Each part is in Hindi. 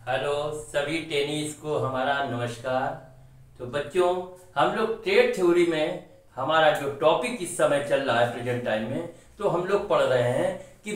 हेलो सभी टेनिस को हमारा नमस्कार। तो बच्चों, हम लोग ट्रेड थ्योरी में हमारा जो टॉपिक इस समय चल रहा है प्रेजेंट टाइम में, तो हम लोग पढ़ रहे हैं कि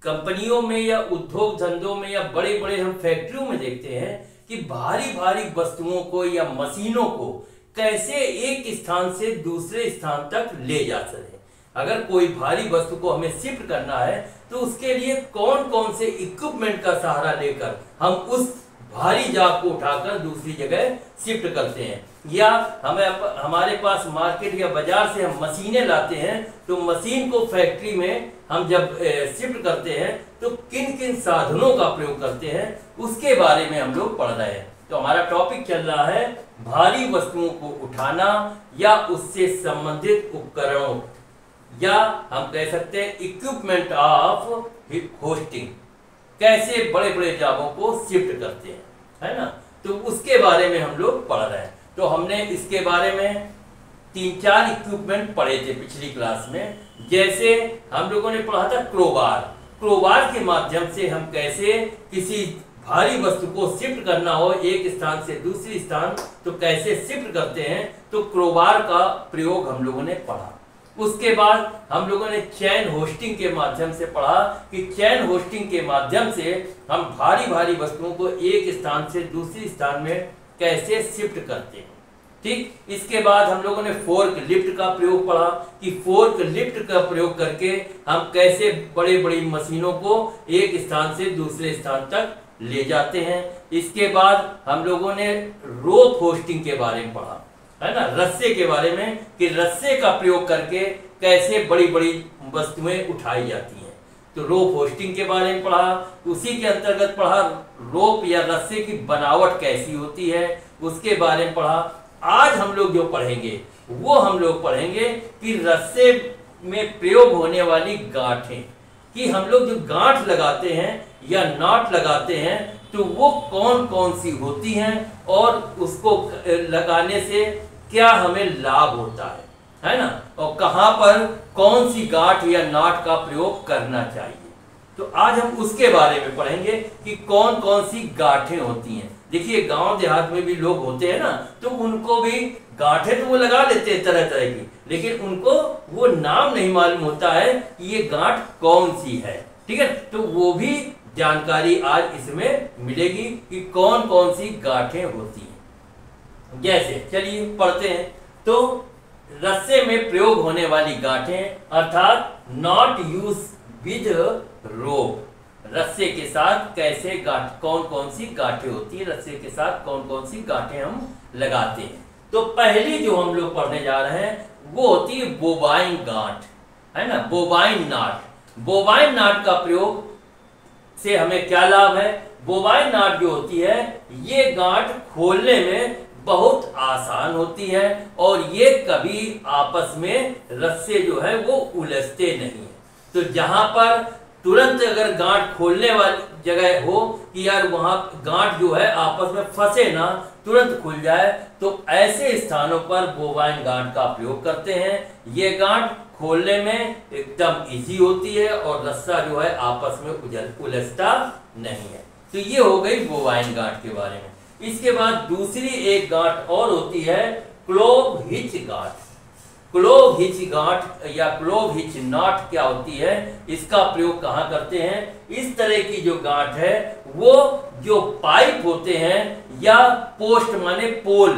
कंपनियों में या उद्योग धंधों में या बड़े बड़े हम फैक्ट्रियों में देखते हैं कि भारी भारी वस्तुओं को या मशीनों को कैसे एक स्थान से दूसरे स्थान तक ले जा सके। अगर कोई भारी वस्तु को हमें शिफ्ट करना है तो उसके लिए कौन कौन से इक्विपमेंट का सहारा लेकर हम उस भारी जाग को उठाकर दूसरी जगह शिफ्ट करते हैं, या हमारे पास मार्केट या बाजार से हम मशीनें लाते हैं तो मशीन को फैक्ट्री में हम जब शिफ्ट करते हैं तो किन किन साधनों का प्रयोग करते हैं उसके बारे में हम लोग पढ़ रहे हैं। तो हमारा टॉपिक चल रहा है भारी वस्तुओं को उठाना या उससे संबंधित उपकरणों, या हम कह सकते हैं इक्विपमेंट ऑफ होस्टिंग, कैसे बड़े बड़े जागों को शिफ्ट करते हैं, है ना। तो उसके बारे में हम लोग पढ़ रहे हैं। तो हमने इसके बारे में 3-4 इक्विपमेंट पढ़े थे पिछली क्लास में। जैसे हम लोगों ने पढ़ा था क्रोबार के माध्यम से हम कैसे किसी भारी वस्तु को शिफ्ट करना हो एक स्थान से दूसरी स्थान तो कैसे शिफ्ट करते हैं, तो क्रोबार का प्रयोग हम लोगों ने पढ़ा। उसके बाद हम लोगों ने चैन होस्टिंग के माध्यम से पढ़ा कि चैन होस्टिंग के माध्यम से हम भारी भारी वस्तुओं को एक स्थान से दूसरी स्थान में कैसे शिफ्ट करते हैं। ठीक, इसके बाद हम लोगों ने फोर्क लिफ्ट का प्रयोग पढ़ा कि फोर्क लिफ्ट का प्रयोग करके हम कैसे बड़ी बड़ी मशीनों को एक स्थान से दूसरे स्थान तक ले जाते हैं। इसके बाद हम लोगों ने रोप होस्टिंग के बारे में पढ़ा, है ना, रस्से के बारे में कि रस्से का प्रयोग करके कैसे बड़ी बड़ी वस्तुएं उठाई जाती हैं। तो रोप होस्टिंग के बारे में पढ़ा। उसी के अंतर्गत पढ़ा रोप या रस्से की बनावट कैसी होती है, उसके बारे में पढ़ा। आज हम लोग जो पढ़ेंगे वो हम लोग पढ़ेंगे कि रस्से में प्रयोग होने वाली गांठें, कि हम लोग जो गांठ लगाते हैं या नॉट लगाते हैं तो वो कौन कौन सी होती हैं और उसको लगाने से क्या हमें लाभ होता है ना, और कहां पर कौन सी गांठ या नॉट का प्रयोग करना चाहिए। तो आज हम उसके बारे में पढ़ेंगे कि कौन कौन सी गांठें होती हैं। देखिए, गांव देहात में भी लोग होते हैं ना, तो उनको भी गांठें तो वो लगा लेते हैं तरह तरह की, लेकिन उनको वो नाम नहीं मालूम होता है कि ये गांठ कौन सी है। ठीक है, तो वो भी जानकारी आज इसमें मिलेगी कि कौन कौन सी गांठें होती हैं। जैसे चलिए पढ़ते हैं। तो रस्से में प्रयोग होने वाली गांठें अर्थात नॉट यूज विद रोप, रस्से के साथ कैसे कौन कौन सी गांठें होती है, रस्से के साथ कौन कौन सी गांठें हम लगाते हैं। तो पहली जो हम लोग पढ़ने जा रहे हैं वो होती है बोबाइन गांठ, है ना, बोबाइन नाट। बोबाइन नाट का प्रयोग से हमें क्या लाभ है। बोबाइन नाट जो होती है ये गांठ खोलने में बहुत आसान होती है और ये कभी आपस में रस्से जो है वो उलझते नहीं है। तो जहां पर तुरंत अगर गांठ खोलने वाली जगह हो कि यार वहां गांठ जो है आपस में फंसे ना, तुरंत खुल जाए, तो ऐसे स्थानों पर बोबाइन गांठ का प्रयोग करते हैं। ये गांठ खोलने में एकदम इजी होती है और रस्सा जो है आपस में उलझता नहीं है। तो ये हो गई बोबाइन गांठ के बारे में। इसके बाद दूसरी एक गांठ और होती है क्लोव हिच गांठ। क्लोव हिच गांठ या क्लोव हिच नॉट क्या होती है, इसका प्रयोग कहाँ करते हैं। इस तरह की जो गांठ है वो जो पाइप होते हैं या पोस्ट माने पोल,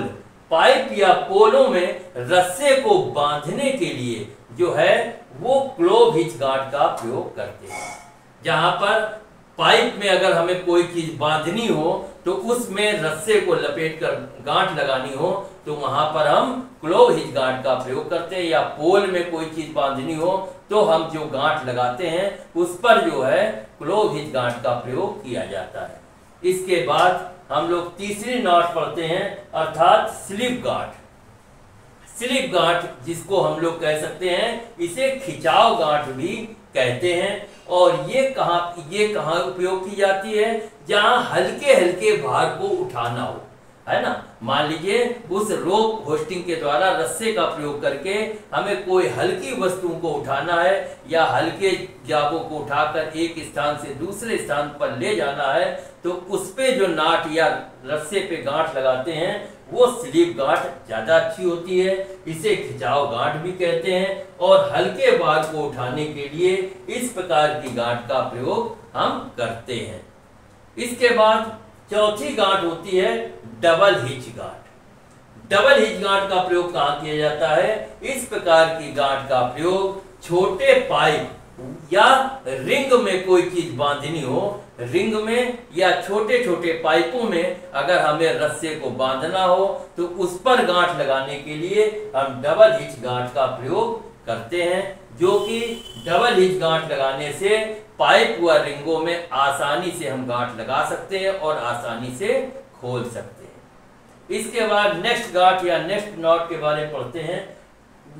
पाइप या पोलों में रस्से को बांधने के लिए जो है वो क्लोव हिच गांठ का प्रयोग करते हैं। जहां पर पाइप में अगर हमें कोई चीज बांधनी हो तो उसमें रस्से को लपेटकर गांठ लगानी हो तो वहां पर हम क्लोव हिच गांठ का प्रयोग करते हैं, या पोल में कोई चीज बांधनी हो तो हम जो गांठ लगाते हैं उस पर जो है क्लोव हिच गांठ का प्रयोग किया जाता है। इसके बाद हम लोग तीसरी नॉट पढ़ते हैं अर्थात स्लिप गांठ। स्लिप गांठ जिसको हम लोग कह सकते हैं, इसे खिंचाव गांठ भी कहते हैं। और ये कहाँ उपयोग की जाती है, जहां हल्के हल्के भार को उठाना हो, है ना। मान लीजिए उस रोप होस्टिंग के द्वारा रस्से का प्रयोग करके हमें कोई हल्की वस्तु को उठाना है या हल्के जागों को उठाकर एक स्थान से दूसरे स्थान पर ले जाना है, तो उस पे जो नाट या रस्से पे गांठ लगाते हैं वो स्लीप गांठ ज्यादा अच्छी होती है। इसे खिंचाव गांठ भी कहते हैं और हल्के भार को उठाने के लिए इस प्रकार की गांठ का प्रयोग हम करते हैं। इसके बाद चौथी गांठ होती है डबल हिच गांठ। डबल हिच गांठ का प्रयोग कहाँ किया जाता है? इस प्रकार की गांठ का प्रयोग छोटे पाइप या रिंग में कोई चीज बांधनी हो, रिंग में या छोटे छोटे पाइपों में अगर हमें रस्से को बांधना हो तो उस पर गांठ लगाने के लिए हम डबल हिच गांठ का प्रयोग करते हैं, जो कि डबल हिच गांठ लगाने से पाइप व रिंगों में आसानी से हम गांठ लगा सकते हैं और आसानी से खोल सकते हैं। इसके बाद नेक्स्ट गांठ या नेक्स्ट नॉट के बारे में पढ़ते हैं।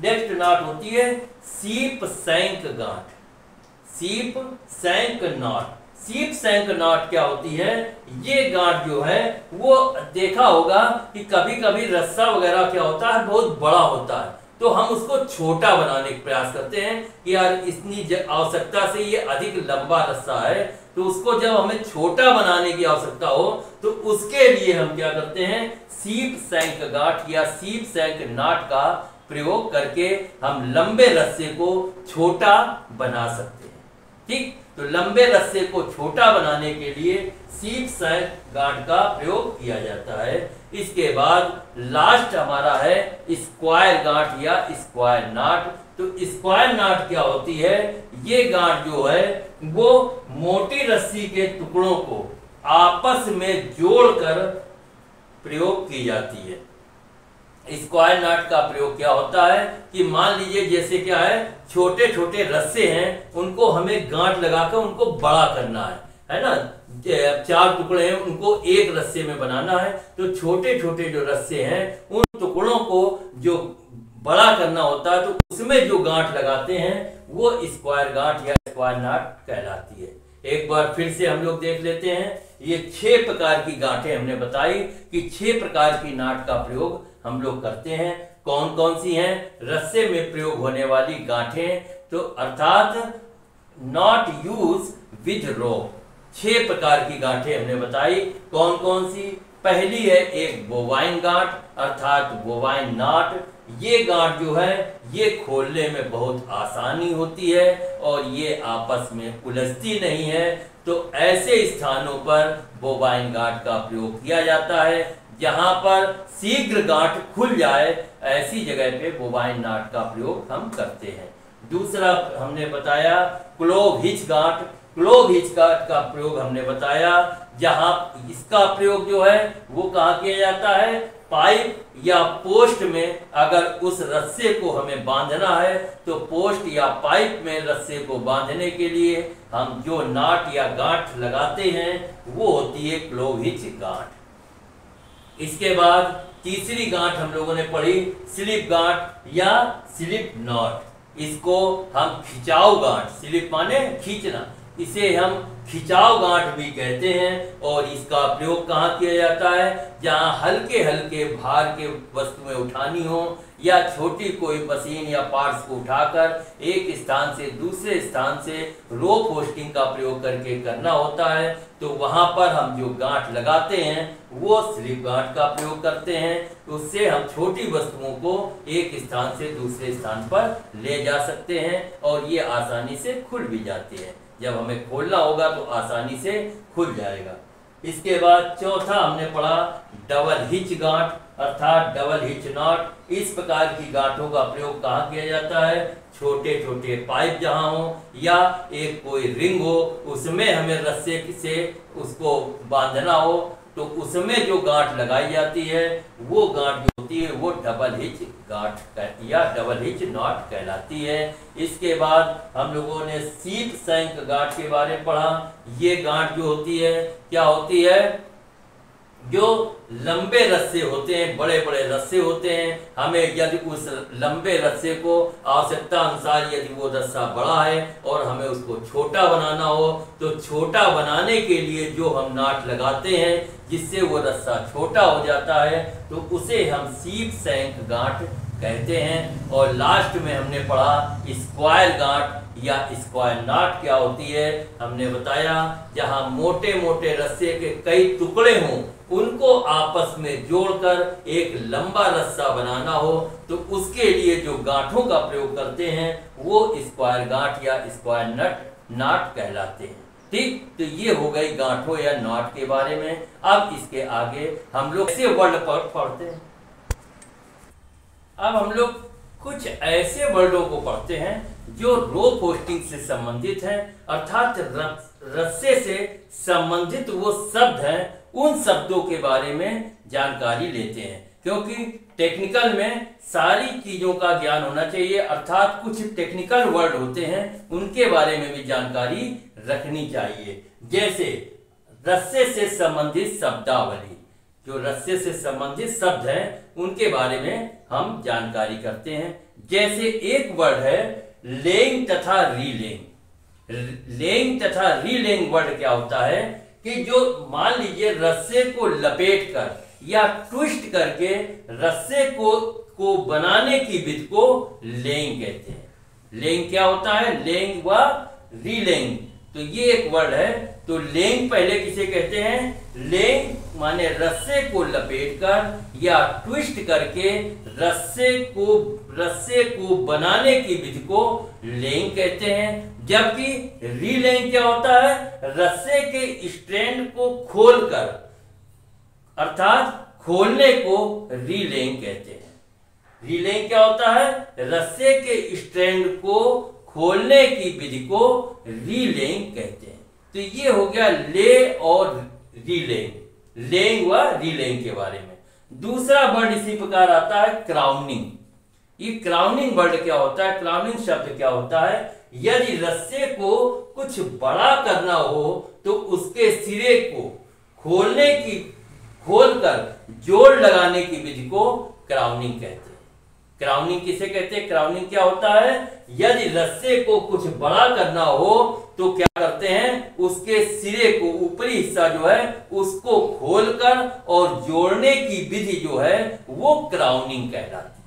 नेक्स्ट नॉट होती है सीप सैंक गांठ। सीप सैंक नॉट। सीप सैंक नॉट क्या होती है? ये गांठ जो है वो देखा होगा कि कभी कभी रस्सा वगैरह क्या होता है बहुत बड़ा होता है, तो हम उसको छोटा बनाने का प्रयास करते हैं कि यार इतनी आवश्यकता से ये अधिक लंबा रस्सा है, तो उसको जब हमें छोटा बनाने की आवश्यकता हो तो उसके लिए हम क्या करते हैं? सीप सैंक गांठ या सीप सैंक नॉट का प्रयोग करके हम लंबे रस्से को छोटा बना सकते हैं। ठीक, तो लंबे रस्से को छोटा बनाने के लिए सीप सैंक गांठ का प्रयोग किया जाता है। इसके बाद लास्ट हमारा है स्क्वायर गांठ या स्क्वायर नॉट। तो स्क्वायर नॉट क्या होती है? ये गांठ जो है वो मोटी रस्सी के टुकड़ों को आपस में जोड़कर प्रयोग की जाती है। स्क्वायर नॉट का प्रयोग क्या होता है कि मान लीजिए जैसे क्या है, छोटे छोटे रस्से हैं उनको हमें गांठ लगाकर उनको बड़ा करना है ना, 4 टुकड़े हैं उनको एक रस्से में बनाना है, तो छोटे छोटे जो रस्से हैं उन टुकड़ों को जो बड़ा करना होता है तो उसमें जो गांठ लगाते हैं वो स्क्वायर गांठ या स्क्वायर नॉट कहलाती है। एक बार फिर से हम लोग देख लेते हैं। ये 6 प्रकार की गांठें हमने बताई कि 6 प्रकार की नॉट का प्रयोग हम लोग करते हैं। कौन कौन सी हैं? रस्से में प्रयोग होने वाली गांठें, तो अर्थात नॉट यूज विद रोप। 6 प्रकार की गांठें हमने बताई। कौन कौन सी? पहली है एक बोवाइन गांठ अर्थात बोवाइन नॉट। ये गांठ जो है ये खोलने में बहुत आसानी होती है और ये आपस में उलझती नहीं है, तो ऐसे स्थानों पर बोवाइन गांठ का प्रयोग किया जाता है। जहां पर शीघ्र गांठ खुल जाए ऐसी जगह पे बोवाइन नॉट का प्रयोग हम करते हैं। दूसरा हमने बताया क्लोव हिच गांठ। क्लोव हिच गांठ का प्रयोग हमने बताया, जहां इसका प्रयोग जो है वो कहाँ किया जाता है? पाइप या पोस्ट में अगर उस रस्से को हमें बांधना है तो पोस्ट या पाइप में रस्से को बांधने के लिए हम जो नॉट या गांठ लगाते हैं वो होती है क्लोव हिच गांठ। इसके बाद तीसरी गांठ हम लोगों ने पढ़ी स्लिप गांठ या स्लिप नॉट। इसको हम खिंचाव गांठ, स्लिप माने खींचना, इसे हम खिंचाव गांठ भी कहते हैं और इसका प्रयोग कहाँ किया जाता है? जहाँ हल्के हल्के भार के वस्तुएं उठानी हो या छोटी कोई मशीन या पार्ट्स को उठाकर एक स्थान से दूसरे स्थान से रोप होस्टिंग का प्रयोग करके करना होता है, तो वहां पर हम जो गांठ लगाते हैं वो स्लिप गांठ का प्रयोग करते हैं। उससे हम छोटी वस्तुओं को एक स्थान से दूसरे स्थान पर ले जा सकते हैं और ये आसानी से खुल भी जाती है। जब हमें खोलना होगा तो आसानी से खुल जाएगा। इसके बाद चौथा हमने पढ़ा डबल हिच गांठ अर्थात डबल हिच नॉट। इस प्रकार की गांठों का प्रयोग कहाँ किया जाता है? छोटे छोटे पाइप जहां हो या एक कोई रिंग हो उसमें हमें रस्से से उसको बांधना हो तो उसमें जो गांठ लगाई जाती है वो गांठ जो होती है वो डबल हिच गांठ या डबल हिच नॉट कहलाती है। इसके बाद हम लोगों ने सीप सैंक गांठ के बारे में पढ़ा। ये गांठ जो होती है क्या होती है? जो लंबे रस्से होते हैं, बड़े बड़े रस्से होते हैं, हमें यदि उस लंबे रस्से को आवश्यकता अनुसार यदि वो रस्सा बड़ा है और हमें उसको छोटा बनाना हो तो छोटा बनाने के लिए जो हम नाट लगाते हैं जिससे वो रस्सा छोटा हो जाता है तो उसे हम सीप सैंक गांठ कहते हैं। और लास्ट में हमने पढ़ा स्क्वायर गांठ। या स्क्वायर नॉट क्या होती है हमने बताया। जहां मोटे मोटे रस्से के कई टुकड़े हों उनको आपस में जोड़कर एक लंबा रस्सा बनाना हो तो उसके लिए जो गांठों का प्रयोग करते हैं वो स्क्वायर गांठ या स्क्वायर नॉट कहलाते हैं। ठीक, तो ये हो गई गांठों या नॉट के बारे में। अब इसके आगे हम लोग ऐसे वर्ड पढ़ते हैं। अब हम लोग कुछ ऐसे वर्डों को पढ़ते हैं जो रोप होस्टिंग से संबंधित हैं, अर्थात रस्से से संबंधित वो शब्द हैं, उन शब्दों के बारे में जानकारी लेते हैं। क्योंकि टेक्निकल में सारी चीजों का ज्ञान होना चाहिए, अर्थात कुछ टेक्निकल वर्ड होते हैं उनके बारे में भी जानकारी रखनी चाहिए। जैसे रस्से से संबंधित शब्दावली, जो रस्से से संबंधित शब्द हैं उनके बारे में हम जानकारी करते हैं। जैसे एक वर्ड है लेइंग तथा रीलेइंग। लेइंग तथा रीलेइंग वर्ड क्या होता है कि जो मान लीजिए रस्से को लपेटकर या ट्विस्ट करके रस्से को बनाने की विधि को लेइंग कहते हैं। लेइंग क्या होता है? लेइंग व रीलेइंग, तो ये एक वर्ड है। तो लेइंग पहले किसे कहते हैं? लेइंग माने रस्से को लपेटकर या ट्विस्ट करके रस्से को बनाने की विधि को लेइंग कहते हैं। जबकि रीलेइंग क्या होता है? रस्से के स्ट्रैंड को खोलकर, अर्थात खोलने को रीलेइंग कहते हैं। रीलेइंग क्या होता है? रस्से के स्ट्रैंड को खोलने की विधि को रीलेइंग कहते हैं। तो ये हो गया ले और रीलेइंग, लेइंग व रीलेइंग के बारे में। दूसरा वर्ड इसी प्रकार आता है क्राउनिंग। ये क्राउनिंग वर्ड क्या होता है? क्राउनिंग शब्द क्या होता है? यदि रस्से को कुछ बड़ा करना हो तो उसके सिरे को खोलकर जोड़ लगाने की विधि को क्राउनिंग कहते हैं। क्राउनिंग किसे कहते हैं? क्राउनिंग क्या होता है? यदि रस्से को कुछ बड़ा करना हो तो क्या करते हैं? उसके सिरे को, ऊपरी हिस्सा जो है उसको खोलकर और जोड़ने की विधि जो है वो क्राउनिंग कहलाती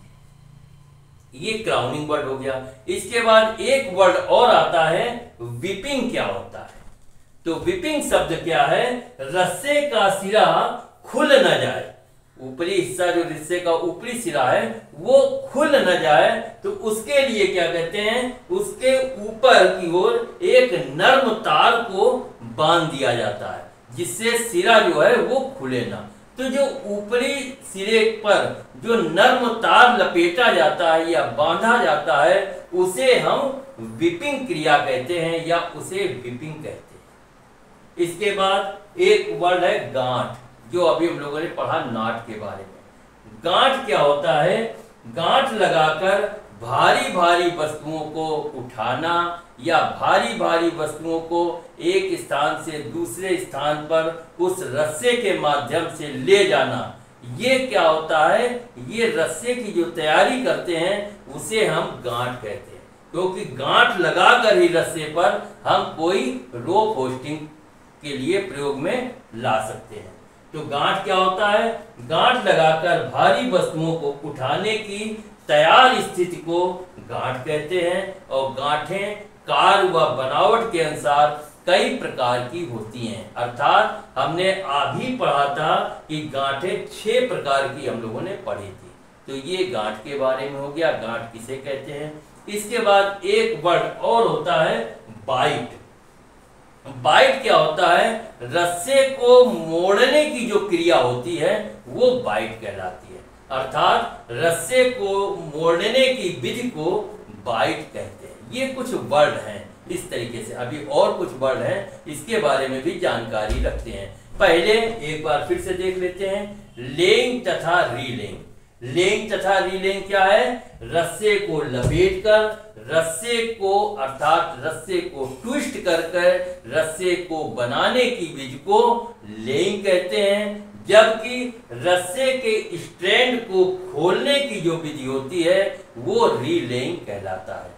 है। ये क्राउनिंग वर्ड हो गया। इसके बाद एक वर्ड और आता है विपिंग। क्या होता है? तो विपिंग शब्द क्या है? रस्से का सिरा खुल न जाए, ऊपरी हिस्सा जो रस्से का ऊपरी सिरा है वो खुल न जाए तो उसके लिए क्या कहते हैं? उसके ऊपर की ओर एक नर्म तार को बांध दिया जाता है जिससे सिरा जो है वो खुले ना। तो जो ऊपरी सिरे पर जो नर्म तार लपेटा जाता है या बांधा जाता है उसे हम विपिंग क्रिया कहते हैं या उसे विपिंग कहते हैं। इसके बाद एक वर्ड है गांठ, जो अभी हम लोगों ने पढ़ा नाट के बारे में। गांठ क्या होता है? गांठ लगाकर भारी भारी वस्तुओं को उठाना या भारी भारी वस्तुओं को एक स्थान से दूसरे स्थान पर उस रस्से के माध्यम से ले जाना, ये क्या होता है? ये रस्से की जो तैयारी करते हैं उसे हम गांठ कहते हैं। क्योंकि गांठ लगाकर ही रस्से पर हम कोई रोप होस्टिंग के लिए प्रयोग में ला सकते हैं। तो गांठ क्या होता है? गांठ लगाकर भारी वस्तुओं को उठाने की तैयार स्थिति को गांठ कहते हैं। और गांठें कार व बनावट के अनुसार कई प्रकार की होती हैं, अर्थात हमने अभी पढ़ा था कि गांठें 6 प्रकार की हम लोगों ने पढ़ी थी। तो ये गांठ के बारे में हो गया, गांठ किसे कहते हैं। इसके बाद एक वर्ड और होता है बाइट। बाइट क्या होता है? रस्से को मोड़ने की जो क्रिया होती है वो बाइट कहलाती है, अर्थात रस्से को मोड़ने की विधि को बाइट कहते हैं। ये कुछ वर्ड हैं इस तरीके से। अभी और कुछ वर्ड हैं, इसके बारे में भी जानकारी रखते हैं। पहले एक बार फिर से देख लेते हैं, लेइंग तथा रीलेइंग। लेइंग तथा रीलेइंग क्या है? रस्से को लपेटकर रस्से को, अर्थात रस्से को ट्विस्ट कर रस्से को बनाने की विधि को लेइंग कहते हैं। जबकि रस्से के स्ट्रैंड को खोलने की जो विधि होती है वो रीलेइंग कहलाता है।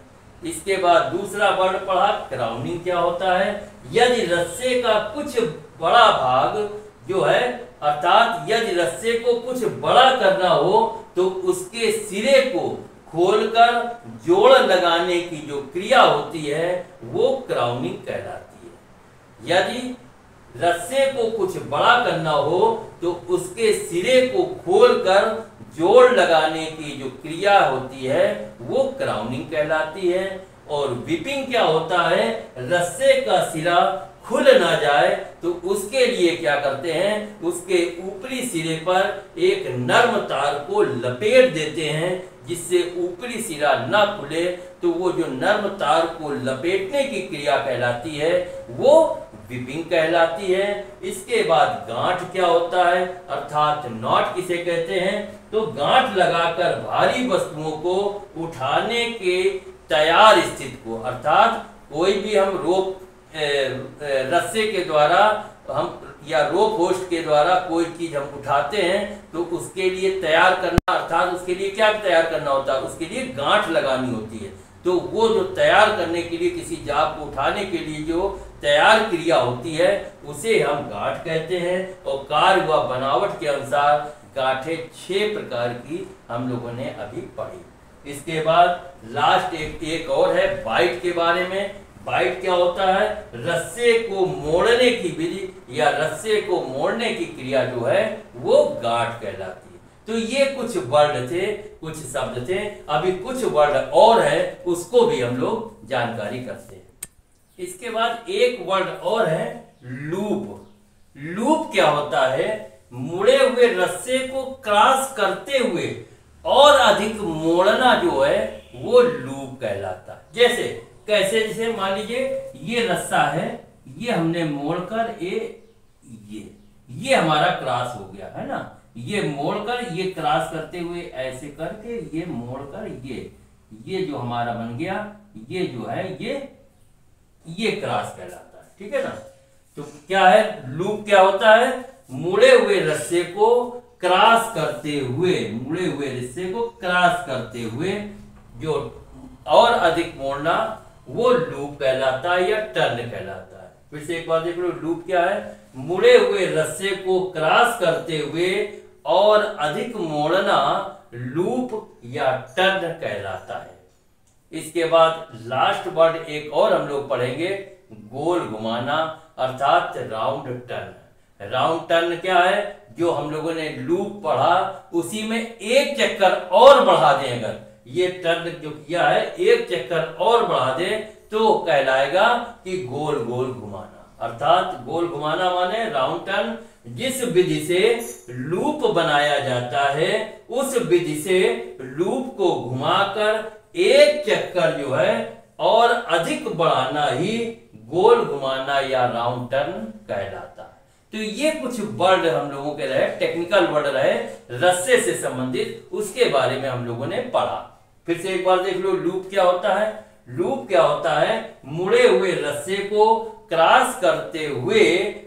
इसके बाद दूसरा वर्ड पढ़ा क्राउनिंग। क्या होता है? यदि रस्से का कुछ बड़ा भाग जो है, अर्थात यदि रस्से को कुछ बड़ा करना हो तो उसके सिरे को खोलकर जोड़ लगाने की जो क्रिया होती है वो क्राउनिंग कहलाती है। यदि रस्से को कुछ बड़ा करना हो तो उसके सिरे को खोलकर जोड़ लगाने की जो क्रिया होती है वो क्राउनिंग कहलाती है। और विपिंग क्या होता है, रस्से का सिरा खुल ना जाए तो उसके लिए क्या करते हैं, उसके ऊपरी सिरे पर एक नर्म तार को लपेट देते हैं जिससे ऊपरी सिरा ना खुले। तो वो जो नर्म तार को लपेटने की क्रिया कहलाती है वो विपिंग कहलाती है। इसके बाद गांठ क्या होता है, अर्थात नॉट किसे कहते हैं, तो गांठ लगाकर भारी वस्तुओं को उठाने के तैयार स्थिति को, अर्थात कोई भी हम रोप रस्से के द्वारा हम या रोप होस्ट के द्वारा कोई चीज हम उठाते हैं तो उसके लिए तैयार करना, अर्थात उसके लिए क्या तैयार करना होता है, उसके लिए गांठ लगानी होती है। तो वो जो तैयार करने के लिए, किसी जाप को उठाने के लिए जो तैयार क्रिया होती है उसे हम गांठ कहते हैं। और कार्य व बनावट के अनुसार गांठें 6 प्रकार की हम लोगों ने अभी पढ़ी। इसके बाद लास्ट एक और है बाइट के बारे में। बाइट क्या होता है, रस्से को मोड़ने की विधि या रस्से को मोड़ने की क्रिया जो है वो गांठ कहलाती है। तो ये कुछ वर्ड थे, कुछ शब्द थे। अभी कुछ वर्ड और है उसको भी हम लोग जानकारी करते हैं। इसके बाद एक वर्ड और है लूप। लूप क्या होता है, मुड़े हुए रस्से को क्रॉस करते हुए और अधिक मोड़ना जो है वो लूप कहलाता है। जैसे कैसे, जैसे मान लीजिए ये रस्सा है, ये हमने मोड़कर ये हमारा क्रॉस हो गया है ना, ये मोड़कर ये क्रॉस करते हुए ऐसे करके ये मोड़कर ये जो हमारा बन गया, ये जो है ये क्रॉस कहलाता है, ठीक है ना। तो क्या है, लूप क्या होता है, मुड़े हुए रस्से को क्रॉस करते हुए, मुड़े हुए रस्से को क्रॉस करते हुए जो और अधिक मोड़ना वो लूप कहलाता है या टर्न कहलाता है। फिर से एक बार देख लो, लूप क्या है, मुड़े हुए रस्से को क्रॉस करते हुए और अधिक मोड़ना लूप या टर्न कहलाता है। इसके बाद लास्ट वर्ड एक और हम लोग पढ़ेंगे, गोल घुमाना अर्थात राउंड टर्न। राउंड टर्न क्या है, जो हम लोगों ने लूप पढ़ा उसी में एक चक्कर और बढ़ा दें, अगर ये टर्न जो किया है एक चक्कर और बढ़ा दे तो कहलाएगा कि गोल गोल घुमाना। अर्थात गोल घुमाना माने राउंड टर्न। जिस विधि से लूप बनाया जाता है उस विधि से लूप को घुमाकर एक चक्कर जो है और अधिक बढ़ाना ही गोल घुमाना या राउंड टर्न कहलाता है। तो ये कुछ वर्ड हम लोगों के रहे, टेक्निकल वर्ड रहे रस्से से संबंधित, उसके बारे में हम लोगों ने पढ़ा। फिर से एक बार देख लो, लूप क्या होता है। लूप क्या होता है, मुड़े हुए रस्से को क्रॉस करते हुए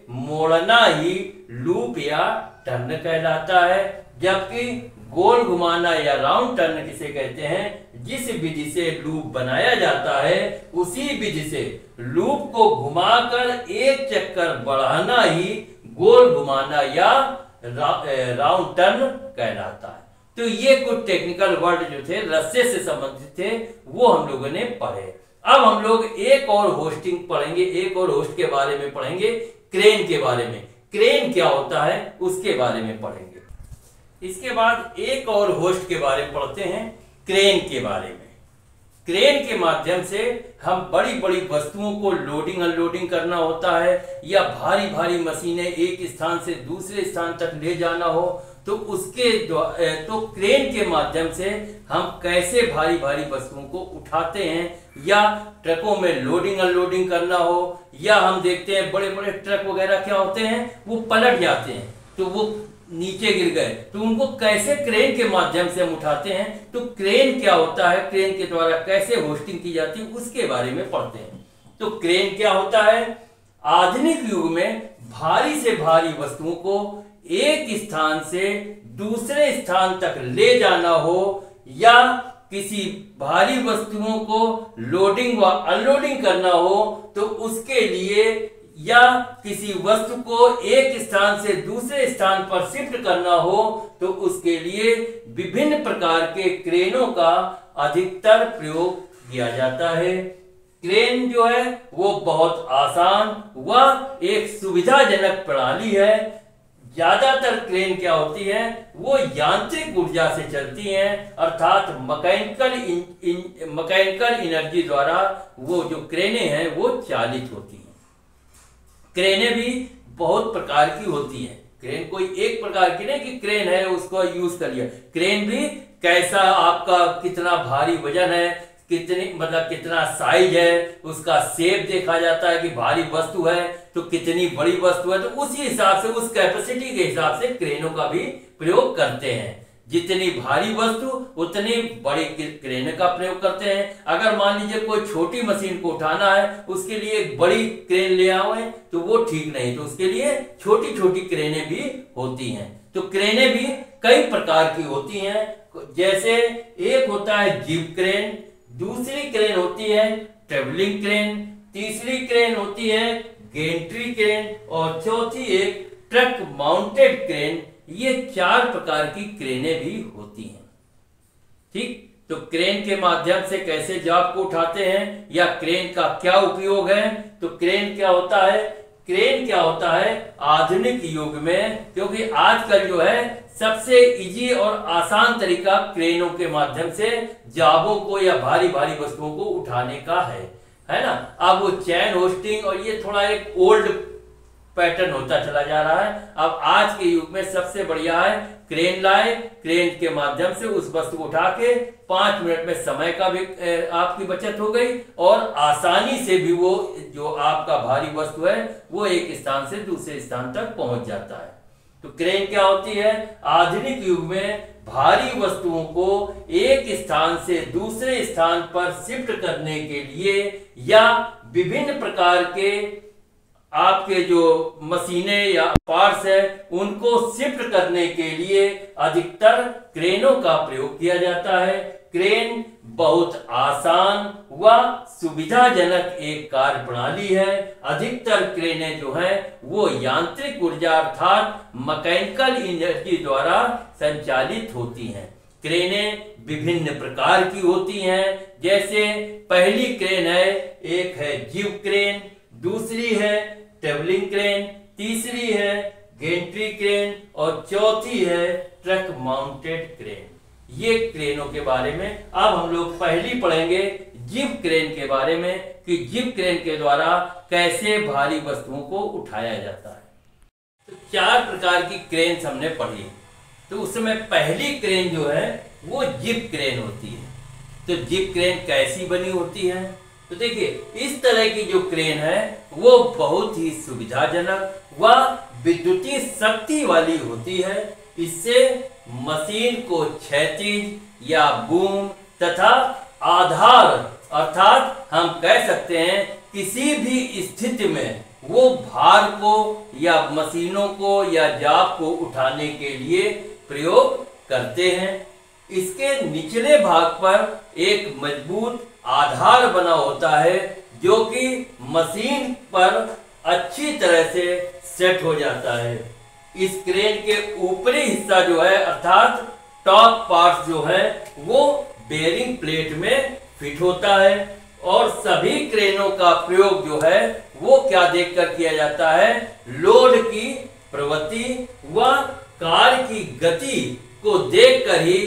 मोड़ना ही लूप या टर्न कहलाता है। जबकि गोल घुमाना या राउंड टर्न किसे कहते हैं, जिस विधि से लूप बनाया जाता है उसी विधि से लूप को घुमाकर एक चक्कर बढ़ाना ही गोल घुमाना या राउंड टर्न कहलाता है। तो ये कुछ टेक्निकल वर्ड जो थे रस्से से संबंधित थे वो हम लोगों ने पढ़े। अब हम लोग एक और होस्टिंग पढ़ेंगे, एक और होस्ट के बारे में पढ़ेंगे, क्रेन के बारे में। क्रेन क्या होता है उसके बारे में पढ़ेंगे। इसके बाद एक और होस्ट के बारे में पढ़ते हैं, क्रेन के बारे में। क्रेन के माध्यम से हम बड़ी बड़ी वस्तुओं को लोडिंग अनलोडिंग करना होता है या भारी भारी मशीनें एक स्थान से दूसरे स्थान तक ले जाना हो तो उसके तो क्रेन के माध्यम से हम कैसे भारी भारी वस्तुओं को उठाते हैं, या ट्रकों में लोडिंग अनलोडिंग करना हो, या हम देखते हैं बड़े बड़े ट्रक वगैरह क्या होते हैं वो पलट जाते हैं तो वो नीचे गिर गए, तो उनको कैसे क्रेन के माध्यम से हम उठाते हैं। तो क्रेन क्या होता है, क्रेन के द्वारा कैसे होस्टिंग की जाती है उसके बारे में पढ़ते हैं। तो क्रेन क्या होता है, आधुनिक युग में भारी से भारी वस्तुओं को एक स्थान से दूसरे स्थान तक ले जाना हो या किसी भारी वस्तुओं को लोडिंग व अनलोडिंग करना हो तो उसके लिए या किसी वस्तु को एक स्थान से दूसरे स्थान पर शिफ्ट करना हो तो उसके लिए विभिन्न प्रकार के क्रेनों का अधिकतर प्रयोग किया जाता है। क्रेन जो है वो बहुत आसान व एक सुविधाजनक प्रणाली है। ज्यादातर क्रेन क्या होती है वो यांत्रिक ऊर्जा से चलती हैं, अर्थात मैकेनिकल एनर्जी द्वारा वो जो क्रेनें हैं वो चालित होती हैं। क्रेनें भी बहुत प्रकार की होती हैं। क्रेन कोई एक प्रकार की नहीं कि क्रेन है उसको यूज कर लिया। क्रेन भी कैसा आपका कितना भारी वजन है, कितना साइज है, उसका शेप देखा जाता है कि भारी वस्तु है तो कितनी बड़ी वस्तु है, तो उसी हिसाब से उस कैपेसिटी के हिसाब से क्रेनों का भी प्रयोग करते हैं। जितनी भारी वस्तु उतनी बड़ी क्रेन का प्रयोग करते हैं। अगर मान लीजिए कोई छोटी मशीन को उठाना है उसके लिए एक बड़ी क्रेन ले आओ तो वो ठीक नहीं, तो उसके लिए छोटी छोटी क्रेनें भी होती हैं। तो क्रेनें भी कई प्रकार की होती हैं। जैसे एक होता है जिप क्रेन, दूसरी क्रेन होती है ट्रेवलिंग क्रेन, तीसरी क्रेन होती है गेंट्री क्रेन और चौथी एक ट्रक माउंटेड क्रेन। ये 4 प्रकार की क्रेनें भी होती हैं। ठीक, तो क्रेन के माध्यम से कैसे जॉब को उठाते हैं या क्रेन का क्या उपयोग है, तो क्रेन क्या होता है, क्रेन क्या होता है आधुनिक युग में, क्योंकि आजकल जो है सबसे इजी और आसान तरीका क्रेनों के माध्यम से जाबों को या भारी भारी वस्तुओं को उठाने का है ना। अब वो चैन होस्टिंग और ये थोड़ा एक ओल्ड पैटर्न होता चला जा रहा है। अब आज के युग में सबसे बढ़िया है क्रेन लाए, क्रेन के माध्यम से उस वस्तु को उठा के 5 मिनट में समय का भी आपकी बचत हो गई और आसानी से भी वो जो आपका भारी वस्तु है वो एक स्थान से दूसरे स्थान तक पहुंच जाता है। तो क्रेन क्या होती है, आधुनिक युग में भारी वस्तुओं को एक स्थान से दूसरे स्थान पर शिफ्ट करने के लिए या विभिन्न प्रकार के आपके जो मशीनें या पार्ट्स है उनको शिफ्ट करने के लिए अधिकतर क्रेनों का प्रयोग किया जाता है। क्रेन बहुत आसान व सुविधाजनक एक कार्य प्रणाली है। अधिकतर क्रेनें जो हैं वो यांत्रिक ऊर्जा अर्थात मैकेनिकल एनर्जी द्वारा संचालित होती हैं। क्रेनें विभिन्न प्रकार की होती हैं। जैसे पहली क्रेन है, एक है जिप क्रेन, दूसरी है ट्रेवलिंग क्रेन, तीसरी है गेंट्री क्रेन और चौथी है ट्रक माउंटेड क्रेन। ये क्रेनों के बारे में अब हम लोग पहली पढ़ेंगे जिप क्रेन के बारे में कि जिप क्रेन के द्वारा कैसे भारी वस्तुओं को उठाया जाता है। तो 4 प्रकार की क्रेन हमने पढ़ी, तो उसमें पहली क्रेन जो है वो जिप क्रेन होती है। तो जिप क्रेन कैसी बनी होती है, तो देखिए इस तरह की जो क्रेन है वो बहुत ही सुविधाजनक व विद्युतीय शक्ति वाली होती है। इससे मशीन को क्षैतिज या बूम तथा आधार अर्थात हम कह सकते हैं किसी भी स्थिति में वो भार को या मशीनों को या जाब को उठाने के लिए प्रयोग करते हैं। इसके निचले भाग पर एक मजबूत आधार बना होता है जो कि मशीन पर अच्छी तरह से सेट हो जाता है। इस क्रेन के ऊपरी हिस्सा जो है अर्थात टॉप पार्ट जो है वो बेयरिंग प्लेट में फिट होता है और सभी क्रेनों का प्रयोग जो है वो क्या देखकर किया जाता है, लोड की प्रवृत्ति व कार्य की गति को देखकर ही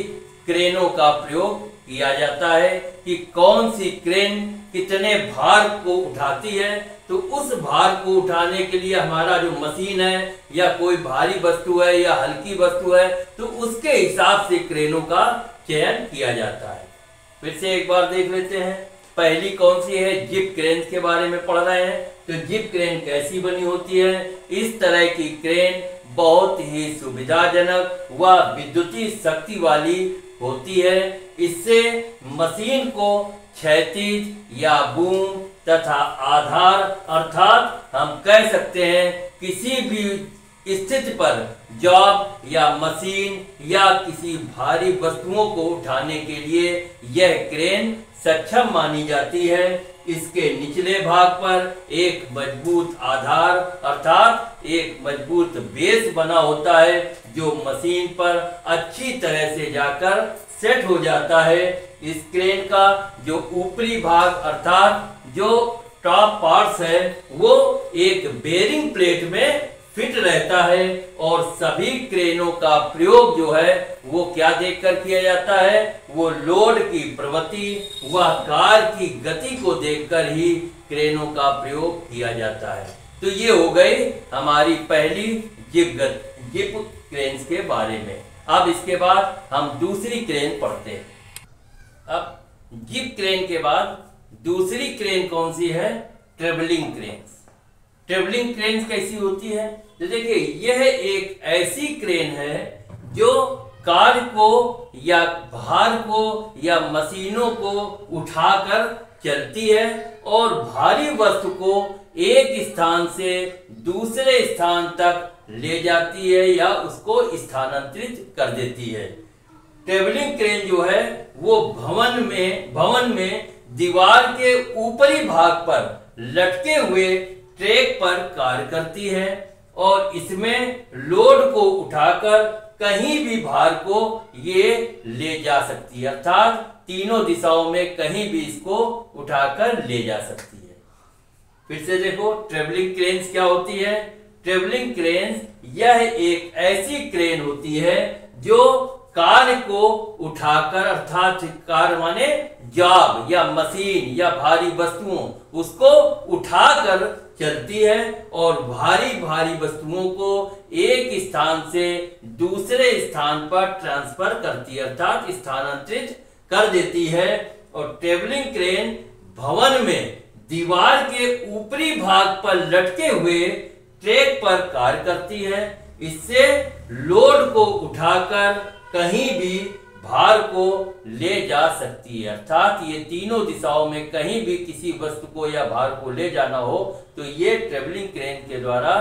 क्रेनों का प्रयोग किया जाता है कि कौन सी क्रेन कितने भार को उठाती है। तो उस भार को उठाने के लिए हमारा जो मशीन है या कोई भारी वस्तु है या हल्की वस्तु है तो उसके हिसाब से क्रेनों का चयन किया जाता है। फिर से एक बार देख लेते हैं, पहली कौन सी है, जिप क्रेन के बारे में पढ़ रहे हैं। तो जिप क्रेन कैसी बनी होती है, इस तरह की क्रेन बहुत ही सुविधाजनक व विद्युतीय शक्ति वाली होती है। इससे मशीन को क्षैतिज या बूम तथा आधार अर्थात हम कह सकते हैं किसी भी स्थिति पर जॉब या मशीन या किसी भारी वस्तुओं को उठाने के लिए यह क्रेन सक्षम मानी जाती है। इसके निचले भाग पर एक मजबूत आधार अर्थात एक मजबूत बेस बना होता है जो मशीन पर अच्छी तरह से जाकर सेट हो जाता है। इस क्रेन का जो ऊपरी भाग अर्थात जो टॉप पार्ट्स है वो एक बेरिंग प्लेट में फिट रहता है और सभी क्रेनों का प्रयोग जो है वो क्या देखकर किया जाता है, वो लोड की प्रवृत्ति व कार की गति को देखकर ही क्रेनों का प्रयोग किया जाता है। तो ये हो गई हमारी पहली जिप क्रेन्स के बारे में। अब इसके बाद हम दूसरी क्रेन पढ़ते हैं। अब जिप क्रेन के बाद दूसरी क्रेन कौन सी है, ट्रेवलिंग क्रेन्स। ट्रेवलिंग क्रेन कैसी होती है, तो देखिए यह एक ऐसी क्रेन है जो कार को या भार को या मशीनों को उठाकर चलती है और भारी वस्तु को एक स्थान से दूसरे स्थान तक ले जाती है या उसको स्थानांतरित कर देती है। ट्रेवलिंग क्रेन जो है वो भवन में दीवार के ऊपरी भाग पर लटके हुए ट्रैक पर कार्य करती है और इसमें लोड को उठाकर कहीं भी भार को ये ले जा सकती है अर्थात तीनों दिशाओं में कहीं भी इसको उठाकर ले जा सकती है। फिर से देखो ट्रेवलिंग क्रेन्स क्या होती है। ट्रेवलिंग क्रेन्स यह एक ऐसी क्रेन होती है जो कार को उठाकर अर्थात कार माने जॉब या मशीन या भारी वस्तुओं उसको उठाकर चलती है और भारी वस्तुओं को एक स्थान से दूसरे स्थान पर ट्रांसफर करती है अर्थात स्थानांतरित कर देती है। और ट्रेवलिंग क्रेन भवन में दीवार के ऊपरी भाग पर लटके हुए ट्रैक पर कार्य करती है। इससे लोड को उठाकर कहीं भी भार को ले जा सकती है अर्थात ये तीनों दिशाओं में कहीं भी किसी वस्तु को या भार को ले जाना हो तो ये ट्रेवलिंग क्रेन के द्वारा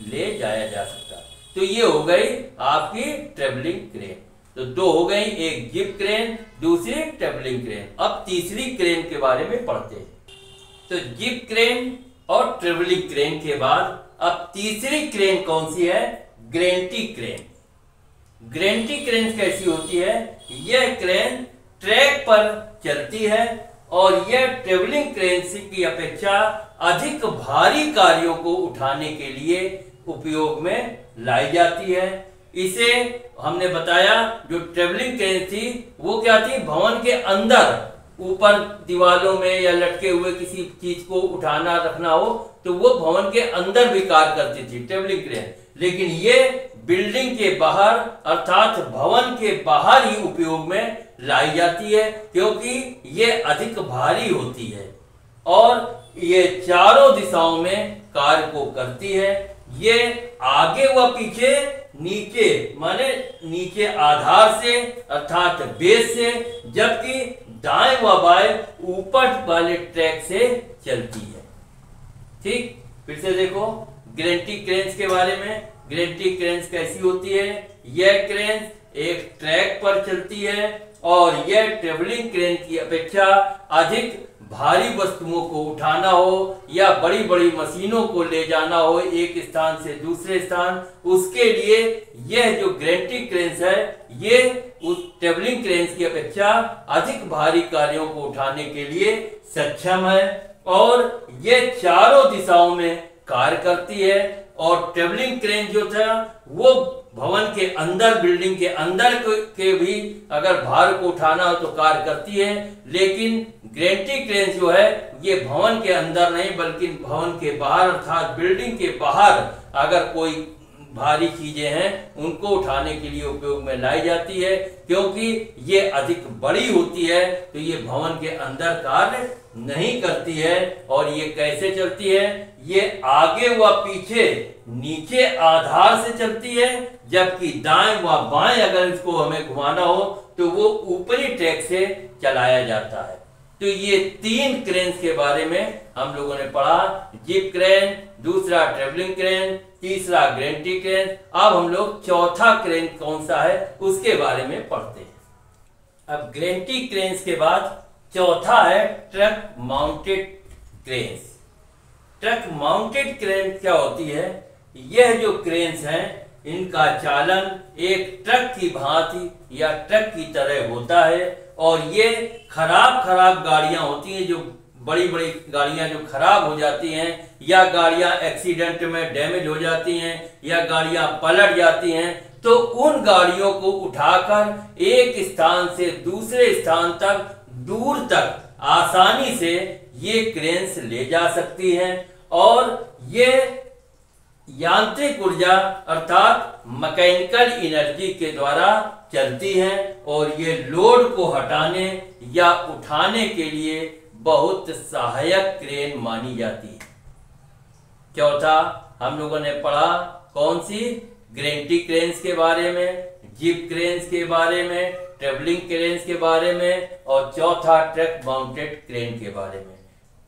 ले जाया जा सकता है। तो ये हो गई आपकी ट्रेवलिंग क्रेन। तो दो हो गई, एक जिप क्रेन दूसरी ट्रेवलिंग क्रेन। अब तीसरी क्रेन के बारे में पढ़ते हैं। तो जिप क्रेन और ट्रेवलिंग क्रेन के बाद अब तीसरी क्रेन कौन सी है, ग्रेंटी क्रेन। ग्रेंटी क्रेन कैसी होती है, यह क्रेन ट्रैक पर चलती है और यह ट्रेवलिंग क्रेन की अपेक्षा अधिक भारी कार्यों को उठाने के लिए उपयोग में लाई जाती है। इसे हमने बताया जो ट्रेवलिंग क्रेन थी वो क्या थी, भवन के अंदर ऊपर दीवारों में या लटके हुए किसी चीज को उठाना रखना हो तो वो भवन के अंदर भी कार्य करती थी ट्रेवलिंग क्रेन। लेकिन ये बिल्डिंग के बाहर अर्थात भवन के बाहर ही उपयोग में लाई जाती है क्योंकि ये अधिक भारी होती है और ये चारों दिशाओं में कार्य को करती है। ये आगे व पीछे नीचे माने नीचे आधार से अर्थात बेस से, जबकि दाएं व बाएं ऊपर वाले ट्रैक से चलती है। ठीक, फिर से देखो ग्रेंटी क्रेन्स के बारे में। ग्रेंटी क्रेन्स कैसी होती है, यह क्रेन एक ट्रैक पर चलती है और यह ट्रेवलिंग क्रेन की अपेक्षा अधिक भारी वस्तुओं को उठाना हो या बड़ी बड़ी मशीनों को ले जाना हो एक स्थान से दूसरे स्थान, उसके लिए यह जो ग्रेंटी क्रेन्स है ये उस ट्रेवलिंग क्रेन्स की अपेक्षा अधिक भारी कार्यों को उठाने के लिए सक्षम है और ये चारों दिशाओं में कार्य करती है। और ट्रेवलिंग क्रेन जो था वो भवन के अंदर बिल्डिंग के अंदर के भी अगर भार को उठाना हो तो कार्य करती है, लेकिन ग्रेंटी क्रेन जो है ये भवन के अंदर नहीं बल्कि भवन के बाहर अर्थात बिल्डिंग के बाहर अगर कोई भारी चीजें हैं उनको उठाने के लिए उपयोग में लाई जाती है। क्योंकि ये अधिक बड़ी होती है तो ये भवन के अंदर कार्य नहीं करती है। और ये कैसे चलती है, ये आगे व पीछे नीचे आधार से चलती है, जबकि दाएं व बाएं अगर इसको हमें घुमाना हो तो वो ऊपरी ट्रैक से चलाया जाता है। तो ये तीन क्रेन्स के बारे में हम लोगों ने पढ़ा, जिप क्रेन, दूसरा ट्रेवलिंग क्रेन, तीसरा ग्रेंटी क्रेन। अब हम लोग चौथा क्रेन कौन सा है उसके बारे में पढ़ते हैं। अब ग्रेंटी क्रेन्स के बाद चौथा है truck mounted cranes. Truck mounted crane क्या होती है? यह जो क्रेन्स हैं इनका चालन एक ट्रक की भांति या ट्रक की तरह होता है और ये खराब गाड़ियां होती हैं, जो बड़ी बड़ी गाड़ियां जो खराब हो जाती हैं या गाड़ियां एक्सीडेंट में डैमेज हो जाती हैं या गाड़ियां पलट जाती हैं, तो उन गाड़ियों को उठाकर एक स्थान से दूसरे स्थान तक दूर तक आसानी से ये क्रेन्स ले जा सकती हैं और ये यांत्रिक ऊर्जा अर्थात मैकेनिकल एनर्जी के द्वारा चलती हैं और ये लोड को हटाने या उठाने के लिए बहुत सहायक क्रेन मानी जाती है। चौथा हम लोगों ने पढ़ा कौन सी? ग्रेंटी क्रेन्स के बारे में, जीप क्रेन्स के बारे में, ट्रेवलिंग क्रेन्स के बारे में और चौथा ट्रक माउंटेड क्रेन के बारे में।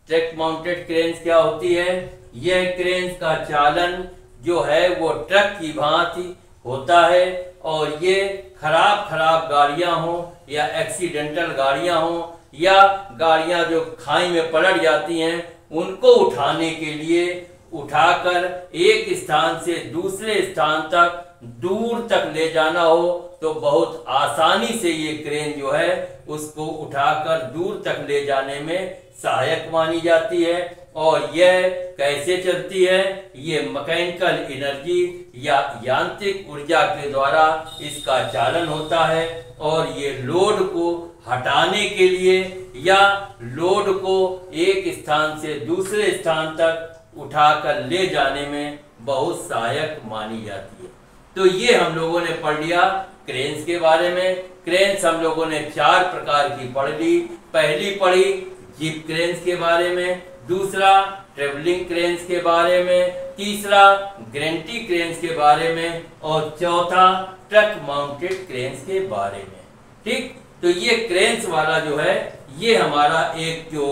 ट्रक माउंटेड क्रेन्स क्या होती है? यह क्रेन्स का चालन जो है वो ट्रक की भांति होता है और ये खराब गाड़ियां हो या एक्सीडेंटल गाड़ियां हो या गाड़ियां जो खाई में पलट जाती हैं उनको उठाने के लिए उठाकर एक स्थान से दूसरे स्थान तक दूर तक ले जाना हो तो बहुत आसानी से ये क्रेन जो है उसको उठाकर दूर तक ले जाने में सहायक मानी जाती है। और यह कैसे चलती है? ये मैकेनिकल एनर्जी या यांत्रिक ऊर्जा के द्वारा इसका चालन होता है और ये लोड को हटाने के लिए या लोड को एक स्थान से दूसरे स्थान तक उठाकर ले जाने में बहुत सहायक मानी जाती है। तो ये हम लोगों ने पढ़ लिया क्रेन्स के बारे में। क्रेन्स हम लोगों ने 4 प्रकार की पढ़ ली। पहली पढ़ी जीप क्रेन्स के बारे में, दूसरा ट्रेवलिंग क्रेन्स के बारे में, तीसरा ग्रेंटी क्रेन्स के बारे में और चौथा ट्रक माउंटेड क्रेन्स के बारे में। ठीक, तो ये क्रेन्स वाला जो है ये हमारा एक जो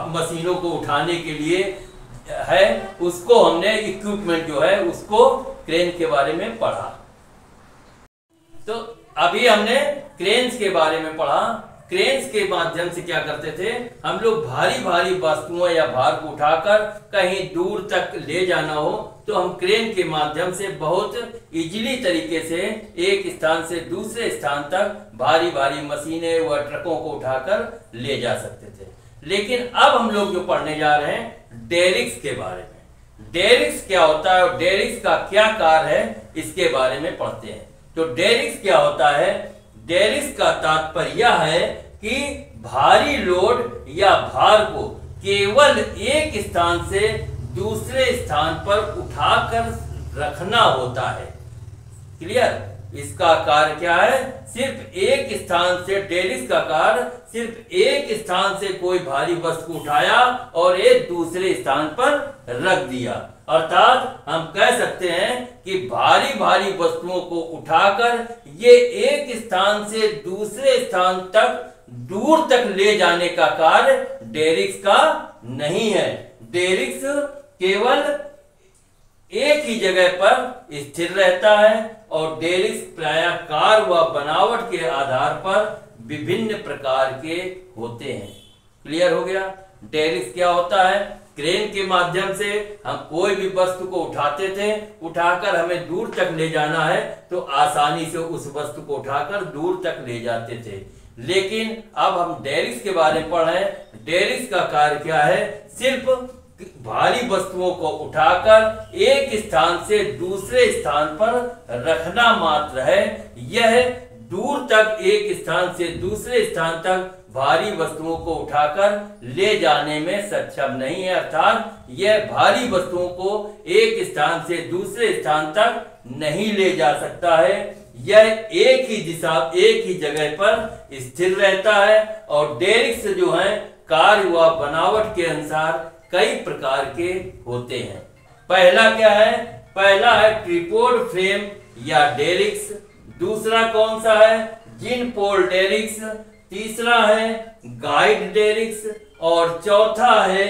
मशीनों को उठाने के लिए है उसको हमने इक्विपमेंट जो है उसको क्रेन के बारे में पढ़ा। तो अभी हमने क्रेन्स के बारे में पढ़ा। क्रेन्स के माध्यम से क्या करते थे हम लोग? भारी वस्तुओं या भार को उठाकर कहीं दूर तक ले जाना हो तो हम क्रेन के माध्यम से बहुत इजीली तरीके से एक स्थान से दूसरे स्थान तक भारी मशीनें व ट्रकों को उठाकर ले जा सकते थे। लेकिन अब हम लोग जो पढ़ने जा रहे हैं डेरिक्स के बारे में। डेरिक्स क्या होता है और डेरिक्स का क्या कार्य है इसके बारे में पढ़ते हैं। तो डेरिक्स क्या होता है? डेरिक्स का तात्पर्य यह है कि भारी लोड या भार को केवल एक स्थान से दूसरे स्थान पर उठाकर रखना होता है। क्लियर? इसका कार्य क्या है? सिर्फ एक स्थान से, डेरिक्स का कार्य सिर्फ एक स्थान से कोई भारी वस्तु उठाया और एक दूसरे स्थान पर रख दिया। अर्थात हम कह सकते हैं कि भारी वस्तुओं को उठाकर ये एक स्थान से दूसरे स्थान तक दूर तक ले जाने का कार्य डेरिक्स का नहीं है। डेरिक्स केवल एक ही जगह पर स्थिर रहता है और डेरिक्स प्रायः कार व बनावट के आधार पर विभिन्न प्रकार के होते हैं। क्लियर हो गया? डेरिक्स क्या होता है? क्रेन के माध्यम से हम कोई भी वस्तु को उठाते थे, उठाकर हमें दूर तक ले जाना है तो आसानी से उस वस्तु को उठाकर दूर तक ले जाते थे। लेकिन अब हम डेरिक्स के बारे में पढ़ रहे हैं। डेरिक्स का कार्य क्या है? सिर्फ भारी वस्तुओं को उठाकर एक स्थान से दूसरे स्थान पर रखना मात्र है। यह दूर तक एक स्थान से दूसरे स्थान तक भारी वस्तुओं को उठाकर ले जाने में सक्षम नहीं है। अर्थात यह भारी वस्तुओं को एक स्थान से दूसरे स्थान तक नहीं ले जा सकता है। यह एक ही दिशा, एक ही जगह पर स्थिर रहता है। और डेरिक्स जो है कार्य व बनावट के अनुसार कई प्रकार के होते हैं। पहला क्या है? पहला है ट्रिपोड फ्रेम या डेरिक्स। दूसरा कौन सा है? जिन पोल डेरिक्स। तीसरा है गाइड डेरिक्स और चौथा है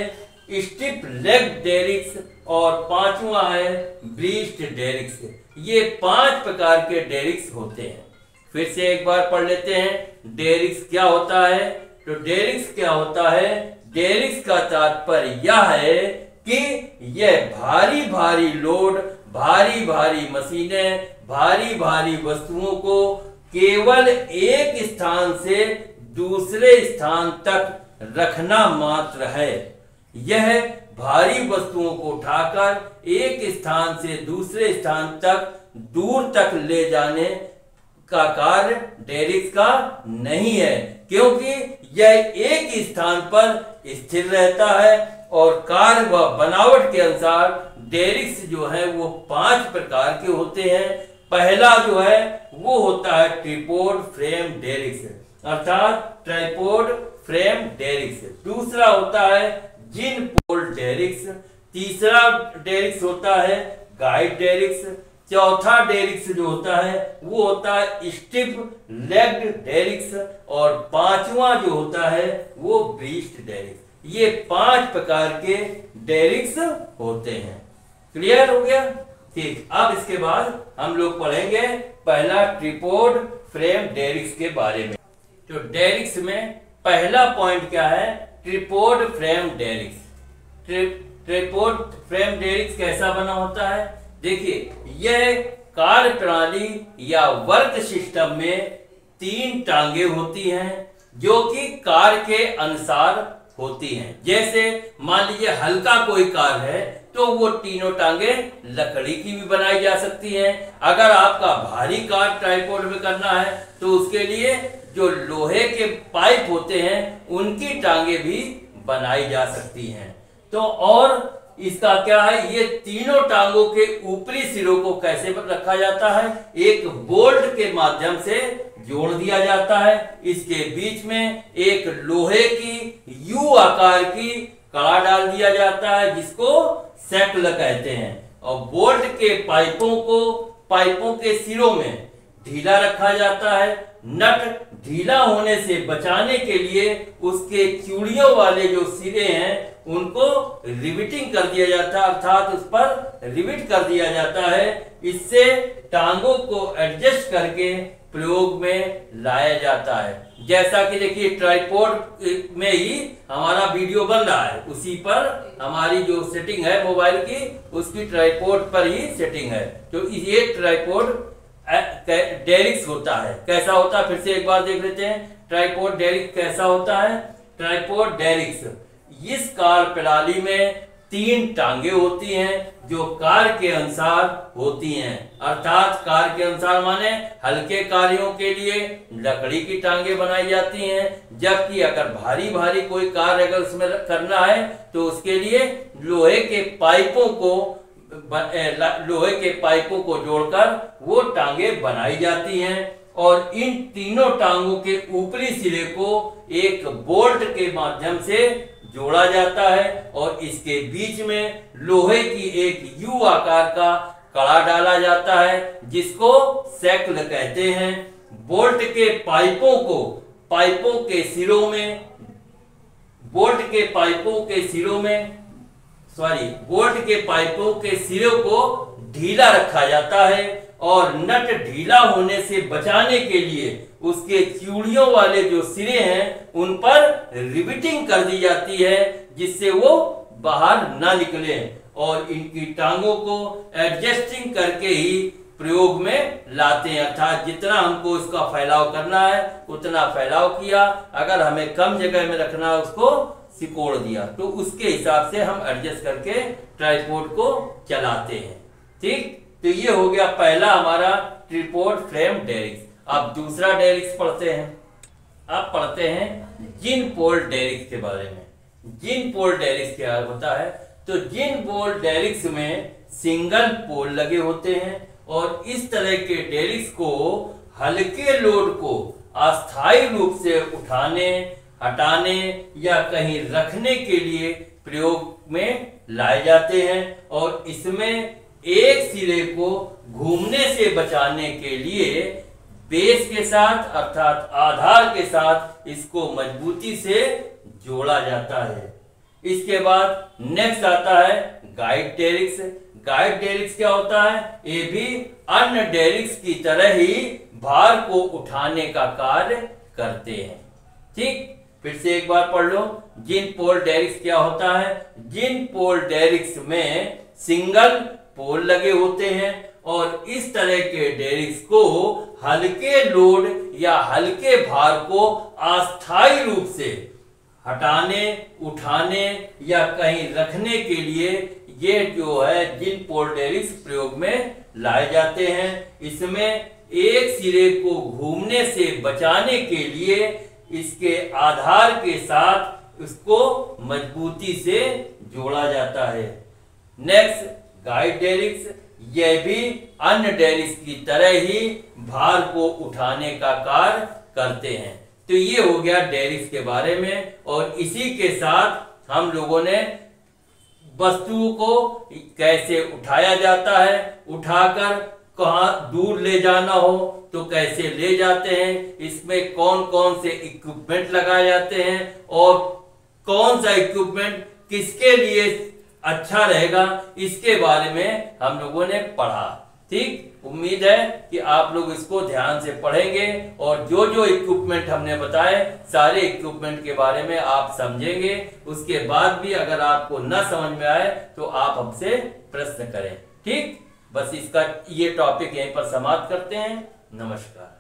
स्टिप लेग डेरिक्स और पांचवा है ब्रीस्ट डेरिक्स। ये 5 प्रकार के डेरिक्स होते हैं। फिर से एक बार पढ़ लेते हैं डेरिक्स क्या होता है। तो डेरिक्स क्या होता है? डेरिक्स का तात्पर्य यह है कि यह भारी भारी लोड, भारी भारी मशीनें, भारी भारी वस्तुओं को केवल एक स्थान से दूसरे स्थान तक रखना मात्र है। यह भारी वस्तुओं को उठाकर एक स्थान से दूसरे स्थान तक दूर तक ले जाने का कार्य डेरिक्स का नहीं है, क्योंकि यह एक ही स्थान पर स्थिर रहता है। और कार्य व बनावट के अनुसार डेरिक्स जो है वो 5 प्रकार के होते हैं। पहला जो है वो होता है ट्रिपोड फ्रेम डेरिक्स, अर्थात ट्राइपोड फ्रेम डेरिक्स। दूसरा होता है जिन पोल डेरिक्स। तीसरा डेरिक्स होता है गाइड डेरिक्स। चौथा डेरिक्स जो होता है वो होता है स्टिफ लेग्ड डेरिक्स। और पांचवा जो होता है वो ब्रीस्ट डेरिक्स। ये 5 प्रकार के डेरिक्स होते हैं। क्लियर हो गया? ठीक। अब इसके बाद हम लोग पढ़ेंगे पहला ट्रिपोड फ्रेम डेरिक्स के बारे में। तो डेरिक्स में पहला पॉइंट क्या है? ट्रिपोड फ्रेम डेरिक्स। ट्रिपोड फ्रेम डेरिक्स कैसा बना होता है? देखिए, यह कार्य प्रणाली या वर्क सिस्टम में 3 टांगे होती हैं जो कि कार्य के अनुसार होती हैं। जैसे मान लीजिए हल्का कोई कार है तो वो तीनों टांगे लकड़ी की भी बनाई जा सकती हैं। अगर आपका भारी कार ट्राइपोड में करना है तो उसके लिए जो लोहे के पाइप होते हैं उनकी टांगे भी बनाई जा सकती हैं। तो और इसका क्या है, ये तीनों टांगों के ऊपरी सिरों को कैसे रखा जाता है? एक बोल्ट के माध्यम से जोड़ दिया जाता है। इसके बीच में एक लोहे की यू आकार की कड़ा डाल दिया जाता है जिसको सैकल कहते हैं। और बोल्ट के पाइपों के सिरों में ढीला रखा जाता है। नट ढीला होने से बचाने के लिए उसके चूड़ियों वाले जो सिरे हैं उनको रिविटिंग कर दिया जाता है, अर्थात उस पर रिविट कर दिया जाता है। इससे टांगों को एडजस्ट करके प्रयोग में लाया जाता है। जैसा कि देखिए ट्राइपॉड में ही हमारा वीडियो बन रहा है, उसी पर हमारी जो सेटिंग है मोबाइल की उसकी ट्राइपॉड पर ही सेटिंग है। तो ये ट्राइपॉड डेरिक्स होता है। कैसा होता है फिर से एक बार देख लेते हैं। ट्राइपॉड डेरिक्स कैसा होता है? ट्राइपॉड डेरिक्स, इस कार प्रणाली में 3 टांगे होती हैं जो कार के अनुसार होती हैं। अर्थात कार के अनुसार माने हल्के कार्यों के लिए लकड़ी की टांगे बनाई जाती हैं, जबकि अगर भारी भारी कोई कार्य अगर उसमें करना है तो उसके लिए लोहे के पाइपों को जोड़कर वो टांगे बनाई जाती हैं। और इन तीनों टांगों के ऊपरी सिरे को एक बोल्ट के माध्यम से जोड़ा जाता है और इसके बीच में लोहे की एक यू आकार का कड़ा डाला जाता है जिसको सैकल कहते हैं। बोल्ट के पाइपों के सिरों को ढीला रखा जाता है और नट ढीला होने से बचाने के लिए उसके चूड़ियों वाले जो सिरे हैं उन पर रिविटिंग कर दी जाती है जिससे वो बाहर ना निकले। और इनकी टांगों को एडजस्टिंग करके ही प्रयोग में लाते हैं, अर्थात जितना हमको इसका फैलाव करना है उतना फैलाव किया, अगर हमें कम जगह में रखना है उसको सिकोड़ दिया, तो उसके हिसाब से हम एडजस्ट करके ट्राइपॉड को चलाते हैं। ठीक, तो ये हो गया पहला हमारा ट्रिपॉड फ्रेम डेरिक्स। अब दूसरा डेरिक्स पढ़ते हैं। अब पढ़ते हैं जिन पोल डेरिक्स के बारे में। जिन पोल डेरिक्स क्या होता है? तो जिन पोल डेरिक्स में सिंगल पोल लगे होते हैं और इस तरह के डेरिक्स को हल्के लोड को अस्थायी रूप से उठाने, हटाने या कहीं रखने के लिए प्रयोग में लाए जाते हैं। और इसमें एक सिरे को घूमने से बचाने के लिए बेस के साथ अर्थात आधार के साथ इसको मजबूती से जोड़ा जाता है। इसके बाद नेक्स्ट आता है गाइड डेरिक्स। गाइड डेरिक्स क्या होता है? ये भी अन्य डेरिक्स की तरह ही भार को उठाने का कार्य करते हैं। ठीक, फिर से एक बार पढ़ लो। जिन पोल डेरिक्स क्या होता है? जिन पोल डेरिक्स में सिंगल पोल लगे होते हैं और इस तरह के डेरिक्स को हल्के लोड या हल्के भार को अस्थायी रूप से हटाने, उठाने या कहीं रखने के लिए ये जो है जिन पोल डेरिक्स प्रयोग में लाए जाते हैं। इसमें एक सिरे को घूमने से बचाने के लिए इसके आधार के साथ उसको मजबूती से जोड़ा जाता है। Next, guyed derricks. यह भी अन्य डेरिक्स की तरह ही भार को उठाने का कार्य करते हैं। तो ये हो गया डेरिक्स के बारे में, और इसी के साथ हम लोगों ने वस्तुओं को कैसे उठाया जाता है, उठाकर कहाँ दूर ले जाना हो तो कैसे ले जाते हैं, इसमें कौन कौन से इक्विपमेंट लगाए जाते हैं और कौन सा इक्विपमेंट किसके लिए अच्छा रहेगा, इसके बारे में हम लोगों ने पढ़ा। ठीक, उम्मीद है कि आप लोग इसको ध्यान से पढ़ेंगे और जो जो इक्विपमेंट हमने बताए सारे इक्विपमेंट के बारे में आप समझेंगे। उसके बाद भी अगर आपको न समझ में आए तो आप हमसे प्रश्न करें। ठीक, बस इसका ये टॉपिक यहीं पर समाप्त करते हैं। नमस्कार।